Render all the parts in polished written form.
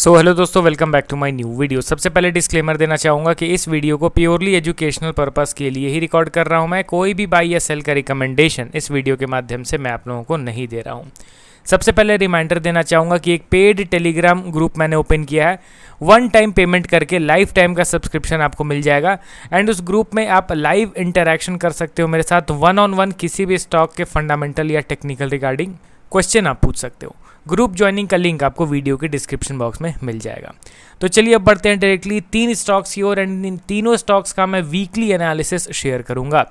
Hello दोस्तों, welcome back to my new video. सबसे पहले डिस्क्लेमर देना चाहूँगा कि इस वीडियो को प्योरली एजुकेशनल पर्पस के लिए ही रिकॉर्ड कर रहा हूँ। मैं कोई भी बाई या सेल का रिकमेंडेशन इस वीडियो के माध्यम से मैं आप लोगों को नहीं दे रहा हूँ। सबसे पहले रिमाइंडर देना चाहूँगा कि एक पेड टेलीग्राम ग्रुप मैंने ओपन किया है। 1 टाइम पेमेंट करके लाइफ टाइम का सब्सक्रिप्शन आपको मिल जाएगा एंड उस ग्रुप में आप लाइव इंटरेक्शन कर सकते हो मेरे साथ। 1-on-1 किसी भी स्टॉक के फंडामेंटल या टेक्निकल रिगार्डिंग क्वेश्चन आप पूछ सकते हो। ग्रुप ज्वाइनिंग का लिंक आपको वीडियो के डिस्क्रिप्शन बॉक्स में मिल जाएगा। तो चलिए अब बढ़ते हैं डायरेक्टली 3 स्टॉक्स की ओर एंड इन तीनों स्टॉक्स का मैं वीकली एनालिसिस शेयर करूंगा।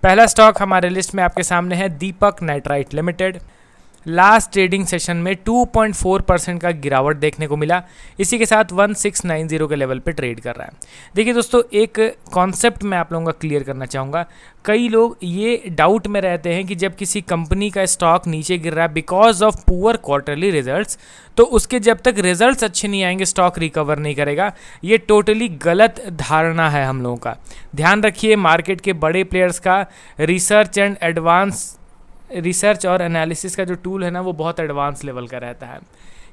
पहला स्टॉक हमारे लिस्ट में आपके सामने है Deepak nitrite limited. Last trading session में 2.4% का गिरावट देखने को मिला। इसी के साथ 1690 के लेवल पे ट्रेड कर रहा है। देखिए दोस्तों, एक कॉन्सेप्ट मैं आप लोगों का क्लियर करना चाहूँगा। कई लोग ये डाउट में रहते हैं कि जब किसी कंपनी का स्टॉक नीचे गिर रहा है because of poor quarterly results, तो उसके जब तक रिजल्ट्स अच्छे नहीं आएंगे स्टॉक रिकवर नहीं करेगा। ये टोटली गलत धारणा है हम लोगों का। ध्यान रखिए, मार्केट के बड़े प्लेयर्स का रिसर्च और एनालिसिस का जो टूल है ना, वो बहुत एडवांस लेवल का रहता है।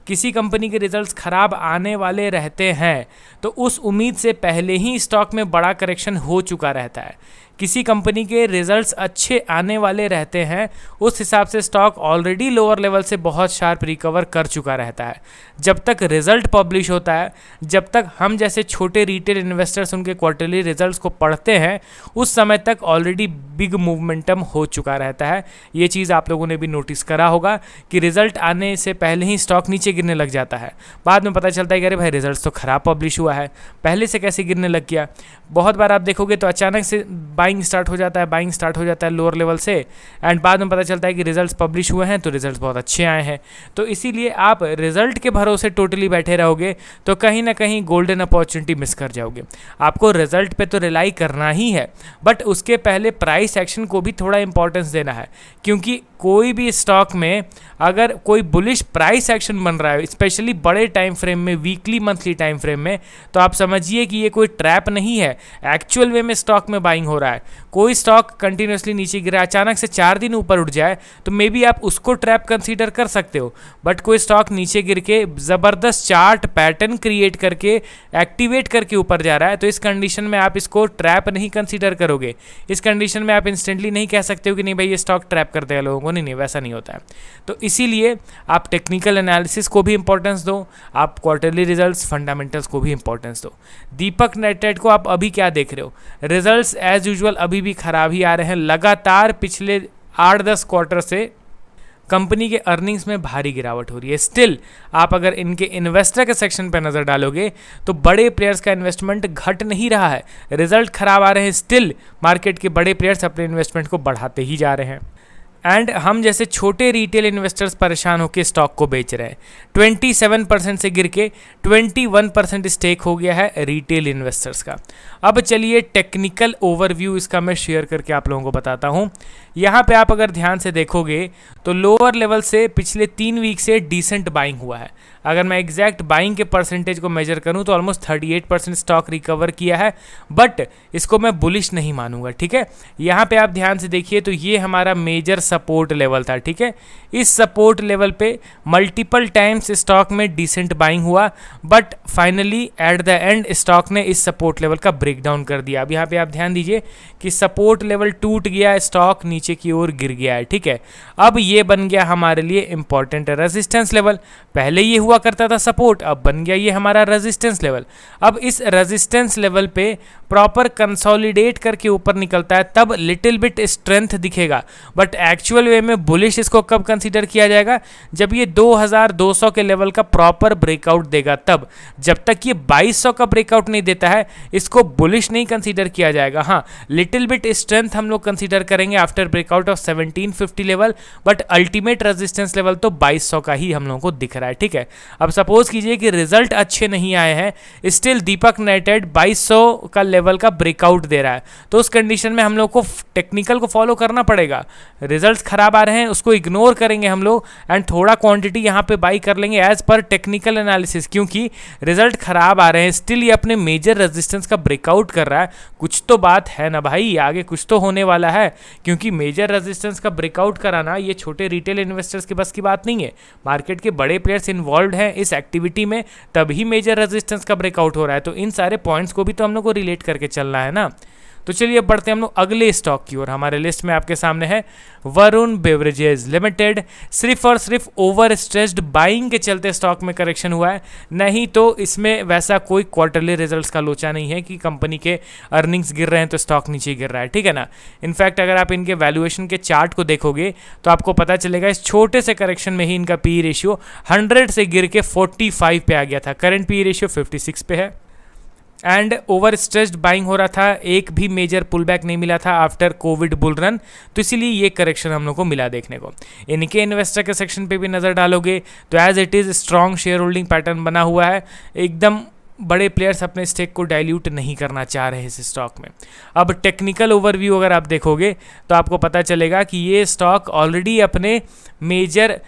किसी कंपनी के रिजल्ट्स खराब आने वाले रहते हैं तो उस उम्मीद से पहले ही स्टॉक में बड़ा करेक्शन हो चुका रहता है। किसी कंपनी के रिजल्ट्स अच्छे आने वाले रहते हैं, उस हिसाब से स्टॉक ऑलरेडी लोअर लेवल से बहुत शार्प रिकवर कर चुका रहता है। जब तक रिजल्ट पब्लिश होता है, जब तक हम जैसे छोटे रिटेल इन्वेस्टर्स उनके क्वार्टरली रिजल्ट्स को पढ़ते हैं, उस समय तक ऑलरेडी बिग मूवमेंटम हो चुका रहता है। ये चीज़ आप लोगों ने भी नोटिस करा होगा कि रिजल्ट आने से पहले ही स्टॉक नीचे गिरने लग जाता है। बाद में पता चलता है कि अरे भाई रिजल्ट तो खराब पब्लिश हुआ है, पहले से कैसे गिरने लग गया। बहुत बार आप देखोगे तो अचानक से बाइंग स्टार्ट हो जाता है लोअर लेवल से एंड बाद में पता चलता है कि रिजल्ट्स पब्लिश हुए हैं तो रिजल्ट्स बहुत अच्छे आए हैं। तो इसीलिए आप रिजल्ट के भरोसे टोटली बैठे रहोगे तो कहीं ना कहीं गोल्डन अपॉर्चुनिटी मिस कर जाओगे। आपको रिजल्ट पे तो रिलाई करना ही है, बट उसके पहले प्राइस एक्शन को भी थोड़ा इंपॉर्टेंस देना है, क्योंकि कोई भी स्टॉक में अगर कोई बुलिश प्राइस एक्शन बन रहा है, स्पेशली बड़े टाइम फ्रेम में, वीकली मंथली टाइम फ्रेम में, तो आप समझिए कि ये कोई ट्रैप नहीं है, एक्चुअल वे में स्टॉक में बाइंग हो रहा है। कोई स्टॉक कंटिन्यूसली नीचे गिरा, अचानक से 4 दिन ऊपर उठ जाए तो मे बी आप उसको ट्रैप कंसीडर कर सकते हो। बट कोई स्टॉक नीचे गिर के ज़बरदस्त चार्ट पैटर्न क्रिएट करके एक्टिवेट करके ऊपर जा रहा है, तो इस कंडीशन में आप इसको ट्रैप नहीं कंसीडर करोगे। इस कंडीशन में आप इंस्टेंटली नहीं कह सकते हो कि नहीं भाई ये स्टॉक ट्रैप कर देगा लोगों को। नहीं, वैसा नहीं होता है। तो इसीलिए आप टेक्निकल एनालिसिस को भी इंपॉर्टेंस दो, आप क्वार्टरली रिजल्ट्स, फंडामेंटल्स को भी इंपॉर्टेंस दो। दीपक नाइट्राइट को आप अभी क्या देख रहे हो? रिजल्ट्स एज यूजुअल अभी भी खराब ही आ रहे हैं। लगातार पिछले 8-10 क्वार्टर से कंपनी के अर्निंग्स में भारी गिरावट हो रही है। स्टिल आप अगर इनके इन्वेस्टर के सेक्शन पर नज़र डालोगे तो बड़े प्लेयर्स का इन्वेस्टमेंट घट नहीं रहा है। रिजल्ट खराब आ रहे हैं, स्टिल मार्केट के बड़े प्लेयर्स अपने इन्वेस्टमेंट को बढ़ाते ही जा रहे हैं एंड हम जैसे छोटे रिटेल इन्वेस्टर्स परेशान होकर स्टॉक को बेच रहे हैं। 27% से गिर के 21% स्टेक हो गया है रिटेल इन्वेस्टर्स का। अब चलिए टेक्निकल ओवरव्यू इसका मैं शेयर करके आप लोगों को बताता हूँ। यहाँ पे आप अगर ध्यान से देखोगे तो लोअर लेवल से पिछले 3 वीक से डिसेंट बाइंग हुआ है। अगर मैं एग्जैक्ट बाइंग के परसेंटेज को मेजर करूं तो ऑलमोस्ट 38% स्टॉक रिकवर किया है, बट इसको मैं बुलिश नहीं मानूंगा। ठीक है, यहाँ पे आप ध्यान से देखिए तो ये हमारा मेजर सपोर्ट लेवल था। ठीक है, इस सपोर्ट लेवल पे मल्टीपल टाइम्स स्टॉक में डिसेंट बाइंग हुआ, but finally at the end stock ने इस सपोर्ट लेवल का ब्रेकडाउन कर दिया। अब यहाँ पे आप ध्यान दीजिए कि सपोर्ट लेवल टूट गया, स्टॉक नीचे की ओर गिर गया है। ठीक है, अब ये बन गया हमारे लिए इंपॉर्टेंट रेजिस्टेंस लेवल। पहले ये हुआ करता था सपोर्ट, अब बन गया ये हमारा रेजिस्टेंस लेवल। अब इस रेजिस्टेंस लेवल पे प्रॉपर कंसोलिडेट करके ऊपर निकलता है तब लिटिल बिट स्ट्रेंथ दिखेगा, बट एक्चुअल वे में बुलिश इसको कब कंसीडर किया जाएगा? जब ये 2200 के लेवल का प्रॉपर ब्रेकआउट देगा तब। जब तक ये 2200 का ब्रेकआउट नहीं देता है इसको बुलिश नहीं कंसीडर किया जाएगा। हाँ, लिटिल बिट स्ट्रेंथ हम लोग कंसीडर करेंगे after breakout of 1750 level, but ultimate resistance level तो 2200 का ही हम लोगों को दिख रहा है। ठीक है, अब सपोज कीजिए कि रिजल्ट अच्छे नहीं आए हैं, स्टिल दीपक नाइट्राइट 2200 का लेवल का ब्रेकआउट दे रहा है, तो उस कंडीशन में हम लोग को टेक्निकल को फॉलो करना पड़ेगा। रिजल्ट्स खराब आ रहे हैं उसको इग्नोर करेंगे हम लोग एंड थोड़ा क्वांटिटी यहाँ पे बाई कर लेंगे एज पर टेक्निकल एनालिसिस, क्योंकि रिजल्ट खराब आ रहे हैं, स्टिल ये अपने मेजर रेजिस्टेंस का ब्रेकआउट कर रहा है। कुछ तो बात है ना भाई, आगे कुछ तो होने वाला है, क्योंकि मेजर रेजिस्टेंस का ब्रेकआउट कराना ये छोटे रिटेल इन्वेस्टर्स के बस की बात नहीं है। मार्केट के बड़े प्लेयर्स इन्वॉल्व हैं इस एक्टिविटी में, तभी मेजर रेजिस्टेंस का ब्रेकआउट हो रहा है। तो इन सारे पॉइंट्स को भी तो हम लोग को रिलेट करके चलना है ना। तो चलिए अब बढ़ते हैं हम लोग अगले स्टॉक की ओर। हमारे लिस्ट में आपके सामने है वरुण बेवरेजेस लिमिटेड। सिर्फ और सिर्फ ओवर स्ट्रेस्ड बाइंग के चलते स्टॉक में करेक्शन हुआ है, नहीं तो इसमें वैसा कोई क्वार्टरली रिजल्ट्स का लोचा नहीं है कि कंपनी के अर्निंग्स गिर रहे हैं तो स्टॉक नीचे गिर रहा है, ठीक है ना। इनफैक्ट अगर आप इनके वैल्यूएशन के चार्ट को देखोगे तो आपको पता चलेगा इस छोटे से करेक्शन में ही इनका पी रेशियो 100 से गिर के 45 पे आ गया था। करंट पी रेशियो 56 पे है एंड ओवर स्ट्रेस्ड बाइंग हो रहा था, एक भी मेजर पुल बैक नहीं मिला था आफ्टर कोविड बुल रन, तो इसीलिए ये करेक्शन हम लोग को मिला देखने को। इनके इन्वेस्टर के सेक्शन पे भी नज़र डालोगे तो as it is strong shareholding pattern बना हुआ है, एकदम बड़े प्लेयर्स अपने स्टेक को डाइल्यूट नहीं करना चाह रहे हैं इस स्टॉक में। अब टेक्निकल ओवरव्यू अगर आप देखोगे तो आपको पता चलेगा कि ये स्टॉक ऑलरेडी अपने मेजर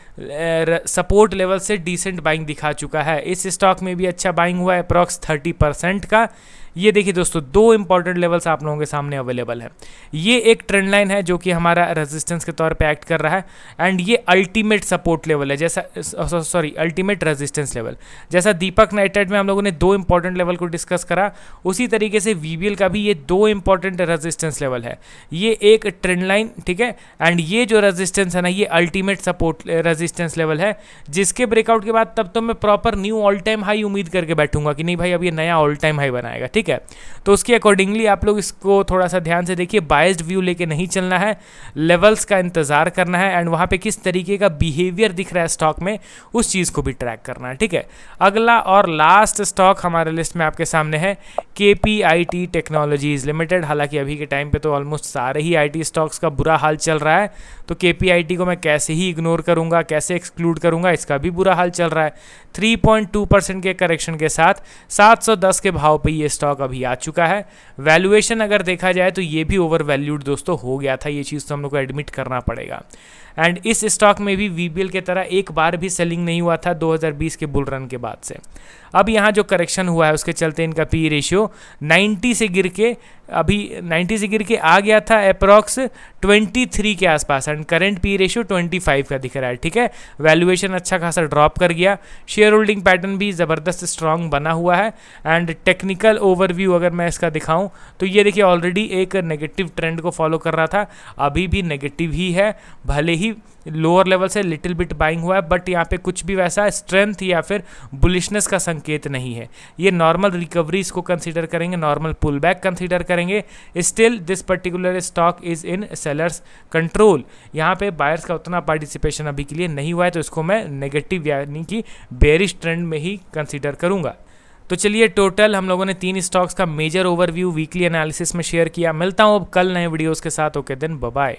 सपोर्ट लेवल से डिसेंट बाइंग दिखा चुका है। इस स्टॉक में भी अच्छा बाइंग हुआ है अप्रॉक्स 30% का। ये देखिए दोस्तों, दो इंपॉर्टेंट लेवल्स आप लोगों के सामने अवेलेबल है। ये एक ट्रेंड लाइन है जो कि हमारा रेजिस्टेंस के तौर पे एक्ट कर रहा है एंड ये अल्टीमेट सपोर्ट लेवल है, जैसा अल्टीमेट रेजिस्टेंस लेवल। जैसा दीपक नाइट्राइट में हम लोगों ने दो इंपॉर्टेंट लेवल को डिस्कस करा, उसी तरीके से वीबीएल का भी ये दो इंपॉर्टेंट रेजिस्टेंस लेवल है। ये एक ट्रेंड लाइन, ठीक है, एंड ये जो रेजिस्टेंस है ना, ये अल्टीमेट सपोर्ट रेजिस्टेंस लेवल है, जिसके ब्रेकआउट के बाद तब तो मैं proper knew all time high उम्मीद करके बैठूंगा कि नहीं भाई अब ये नया ऑल टाइम हाई बनाएगा, ठीक है। तो उसके अकॉर्डिंगली आप लोग इसको थोड़ा सा ध्यान से देखिए, बायस्ड व्यू लेके नहीं चलना है, लेवल्स का इंतजार करना है एंड वहाँ पे किस तरीके का बिहेवियर दिख रहा है स्टॉक में उस चीज़ को भी ट्रैक करना है, ठीक है। अगला और लास्ट स्टॉक हमारे लिस्ट में आपके सामने है KPIT टेक्नोलॉजीज लिमिटेड। हालांकि अभी के टाइम पे तो ऑलमोस्ट सारे ही IT स्टॉक्स का बुरा हाल चल रहा है, तो KPIT को मैं कैसे ही इग्नोर करूंगा, कैसे एक्सक्लूड करूंगा, इसका भी बुरा हाल चल रहा है। 3.2% के करेक्शन के साथ 710 के भाव पे ये स्टॉक अभी आ चुका है। वैल्यूएशन अगर देखा जाए तो ये भी ओवर वैल्यूड दोस्तों हो गया था, ये चीज़ तो हम लोग को एडमिट करना पड़ेगा। एंड इस स्टॉक में भी वीबीएल के तरह एक बार भी सेलिंग नहीं हुआ था 2020 के बुल रन के बाद से। अब यहाँ जो करेक्शन हुआ है उसके चलते इनका पी रेशियो 90 से गिर के आ गया था अप्रॉक्स 23 के आसपास एंड करंट पी रेशियो 25 का दिख रहा है, ठीक है। वैल्यूएशन अच्छा खासा ड्रॉप कर गया, शेयर होल्डिंग पैटर्न भी ज़बरदस्त स्ट्रांग बना हुआ है एंड टेक्निकल ओवरव्यू अगर मैं इसका दिखाऊं तो ये देखिए ऑलरेडी एक नेगेटिव ट्रेंड को फॉलो कर रहा था, अभी भी नेगेटिव ही है, भले ही लोअर लेवल से लिटिल बिट बाइंग हुआ है, बट यहाँ पे कुछ भी वैसा स्ट्रेंथ या फिर बुलिशनेस का संकेत नहीं है। ये नॉर्मल रिकवरीज को कंसीडर करेंगे, नॉर्मल पुल बैक कंसीडर करेंगे। Still this particular stock is in sellers control. यहाँ पे बायर्स का उतना पार्टिसिपेशन अभी के लिए नहीं हुआ है, तो इसको मैं नेगेटिव यानी कि बेरिश ट्रेंड में ही कंसीडर करूँगा। तो चलिए टोटल हम लोगों ने 3 स्टॉक्स का मेजर ओवरव्यू वीकली एनालिसिस में शेयर किया। मिलता हूँ अब कल नए वीडियोज़ के साथ। Okay then bye bye.